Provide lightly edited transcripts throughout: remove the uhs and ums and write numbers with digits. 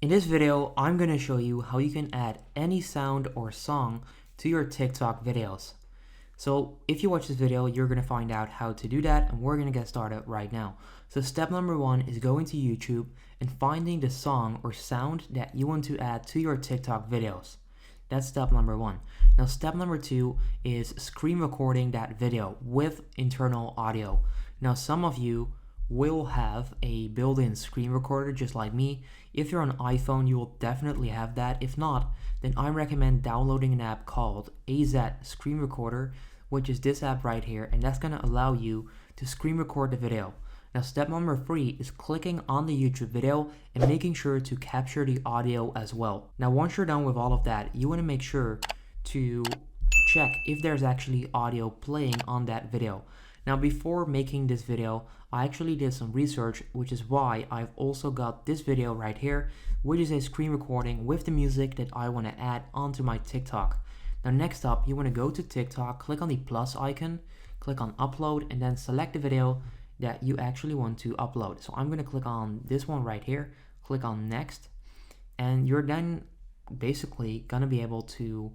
In this video, I'm going to show you how you can add any sound or song to your TikTok videos. So if you watch this video, you're going to find out how to do that, and we're going to get started right now. So step number one is going to YouTube and finding the song or sound that you want to add to your TikTok videos. That's step number one. Now step number two is screen recording that video with internal audio. Now some of you will have a built-in screen recorder just like me. If you're on iPhone, you will definitely have that. If not, then I recommend downloading an app called AZ Screen Recorder, which is this app right here, and that's going to allow you to screen record the video. Now step number three is clicking on the YouTube video and making sure to capture the audio as well. Now once you're done with all of that, you want to make sure to check if there's actually audio playing on that video. Now before making this video, I actually did some research, which is why I've also got this video right here, which is a screen recording with the music that I want to add onto my TikTok. Now next up, you want to go to TikTok, click on the plus icon, click on upload, and then select the video that you actually want to upload. So I'm going to click on this one right here, click on next, and you're then basically going to be able to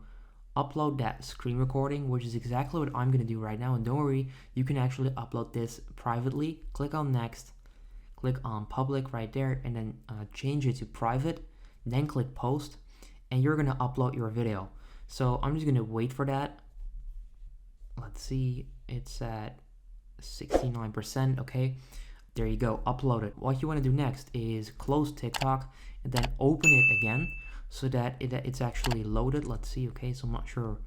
upload that screen recording, which is exactly what I'm going to do right now. And don't worry, you can actually upload this privately. Click on next, click on public right there, and then change it to private, then click post, and you're going to upload your video. So I'm just going to wait for that. Let's see, it's at 69%. Okay, there you go, upload it. What you want to do next is close TikTok and then open it again, so that it's actually loaded. Let's see. Okay, so I'm not sure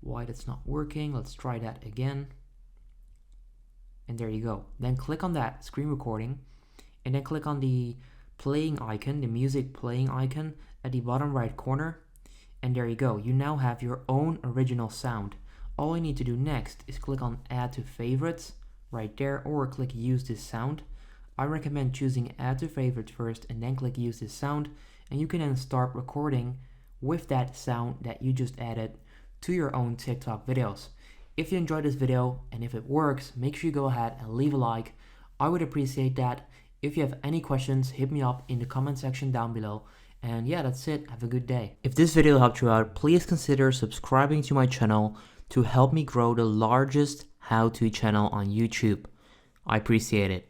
why that's not working. Let's try that again. And there you go. Then click on that screen recording and then click on the playing icon, the music playing icon at the bottom right corner. And there you go. You now have your own original sound. All you need to do next is click on add to favorites right there, or click use this sound. I recommend choosing add to favorites first and then click use this sound, and you can then start recording with that sound that you just added to your own TikTok videos. If you enjoyed this video and if it works, make sure you go ahead and leave a like. I would appreciate that. If you have any questions, hit me up in the comment section down below. And yeah, that's it. Have a good day. If this video helped you out, please consider subscribing to my channel to help me grow the largest how-to channel on YouTube. I appreciate it.